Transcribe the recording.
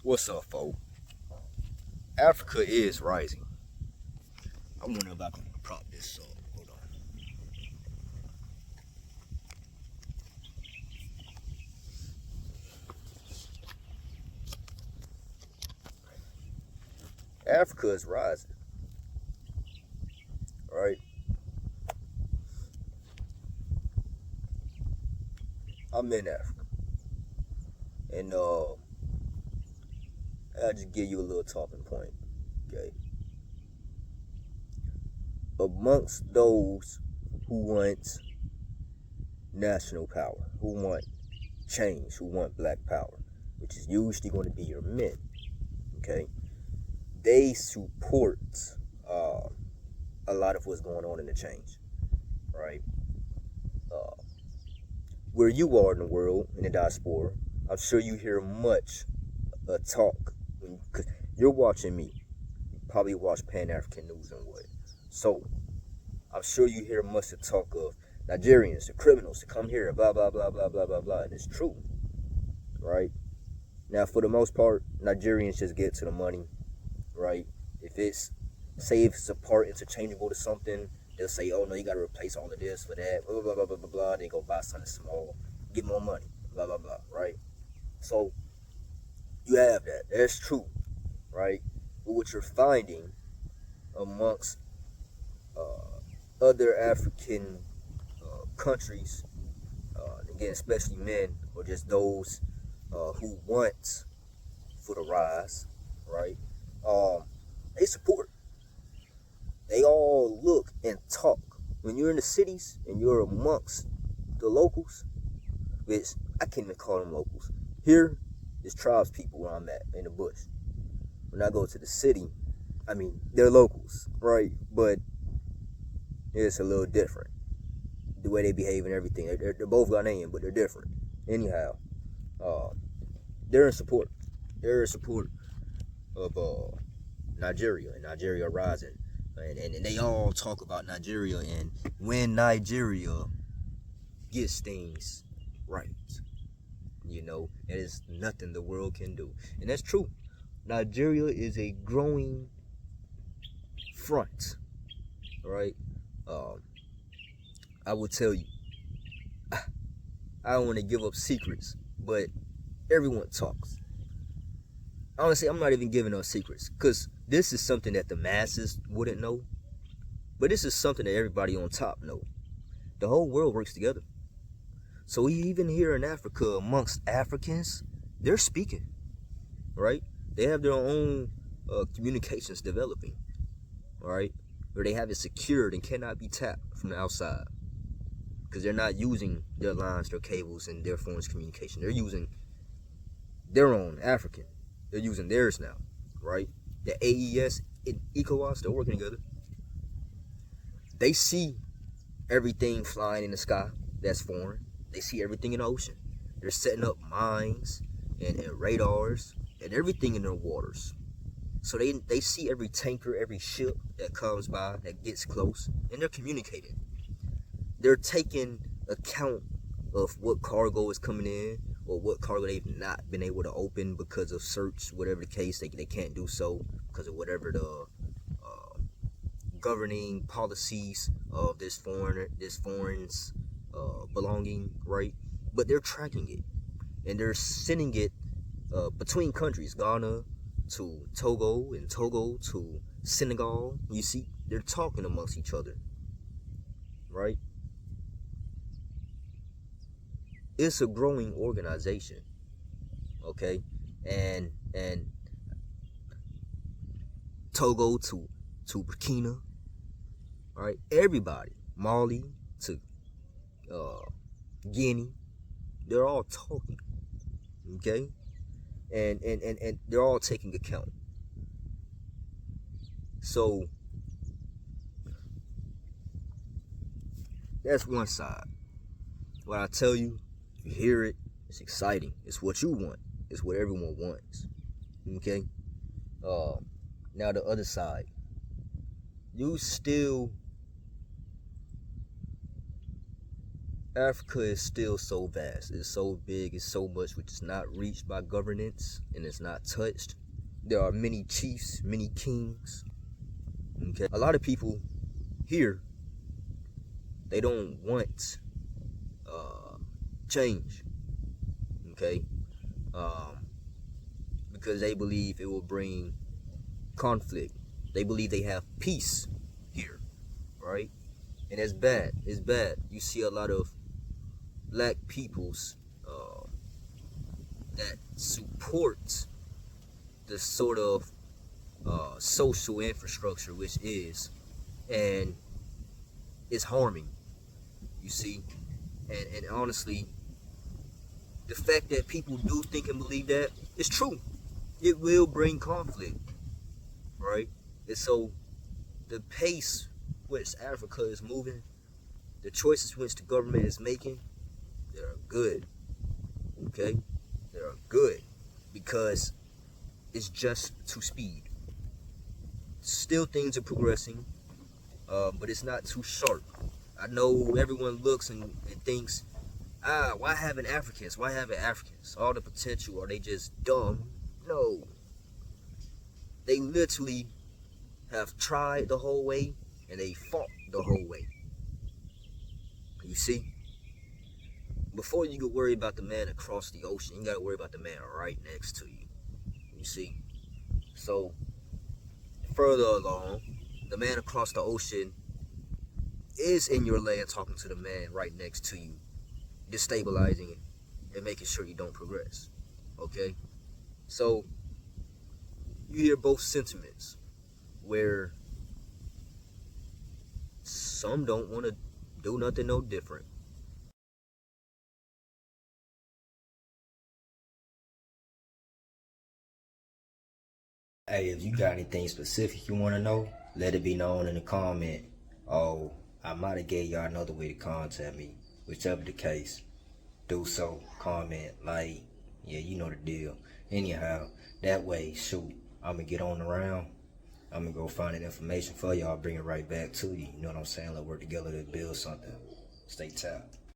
What's up, folks? Africa is rising. I wonder if I can prop this up. Hold on. Africa is rising, right? I'm in Africa, and I'll just give you a little talking point, okay? Amongst those who want national power, who want change, who want black power, which is usually going to be your men, okay? They support a lot of what's going on in the change, right? Uh, where you are in the world, in the diaspora, I'm sure you hear much talk. Cause you're watching me. You probably watch Pan-African news and what. So, I'm sure you hear much of talk of Nigerians, the criminals, to come here, blah, blah, blah, blah, blah, blah, blah. And it's true, right? Now, for the most part, Nigerians just get to the money, right? If it's, say if it's a part interchangeable to something, they'll say, oh, no, you got to replace all of this for that, blah, blah, blah, blah, blah, blah. They go buy something small, get more money, blah, blah, blah, right? So, you have that. That's true, right? But what you're finding amongst other African countries, again, especially men, or just those who want for the rise, right? They support. They all look and talk. When you're in the cities and you're amongst the locals, which I can't even call them locals. Here is tribes people where I'm at in the bush. When I go to the city, I mean, they're locals, right? But it's a little different. The way they behave and everything. They're both Ghanaian, but they're different. Anyhow, they're in support. They're in support of Nigeria and Nigeria rising. And they all talk about Nigeria and when Nigeria gets things right. You know, there's nothing the world can do. And that's true. Nigeria is a growing front, right? I will tell you, I don't want to give up secrets, but everyone talks. Honestly, I'm not even giving up secrets because this is something that the masses wouldn't know, but this is something that everybody on top know. The whole world works together. So even here in Africa, amongst Africans, they're speaking, right? They have their own communications developing, right? Where they have it secured and cannot be tapped from the outside. Because they're not using their lines, their cables, and their phones communication. They're using their own African. They're using theirs now, right? The AES and ECOWAS, they're working together. They see everything flying in the sky that's foreign. They see everything in the ocean. They're setting up mines and radars and everything in their waters. So they see every tanker, every ship that comes by, that gets close, and they're communicating. They're taking account of what cargo is coming in or what cargo they've not been able to open because of search, whatever the case, they can't do so because of whatever the governing policies of this foreign's belonging, right? But they're tracking it and they're sending it between countries, Ghana to Togo and Togo to Senegal. You see, they're talking amongst each other, right? It's a growing organization, okay? And Togo to Burkina, right? Everybody, Mali to Guinea, they're all talking, okay? And they're all taking account. So that's one side. What I tell you, you hear it, it's exciting. It's what you want. It's what everyone wants. Okay? Now the other side. You still Africa is still so vast. It's so big. It's so much which is not reached by governance and it's not touched. There are many chiefs, many kings. Okay, a lot of people here, they don't want change. Okay, um, because they believe it will bring conflict. They believe they have peace here, right? And it's bad. It's bad. You see a lot of black peoples that support the sort of social infrastructure which is, and it's harming. You see, and honestly, the fact that people do think and believe that is true. It will bring conflict, right? And so the pace which Africa is moving, the choices which the government is making, they are good. Okay, they are good because it's just to speed. Still, things are progressing, but it's not too sharp. I know everyone looks and thinks, why haven't Africans? Why haven't Africans? All the potential, are they just dumb? No. They literally have tried the whole way and they fought the whole way. You see? Before you can worry about the man across the ocean, you gotta worry about the man right next to you. You see? So, further along, the man across the ocean is in your land talking to the man right next to you, destabilizing it and making sure you don't progress. Okay? So, you hear both sentiments where some don't want to do nothing no different. Hey, if you got anything specific you want to know, let it be known in the comment. Oh, I might have gave y'all another way to contact me. Whichever the case, do so, comment, like, yeah, you know the deal. Anyhow, that way, shoot, I'm going to get on around. I'm going to go find that information for y'all, bring it right back to you. You know what I'm saying? Let's work together to build something. Stay tapped.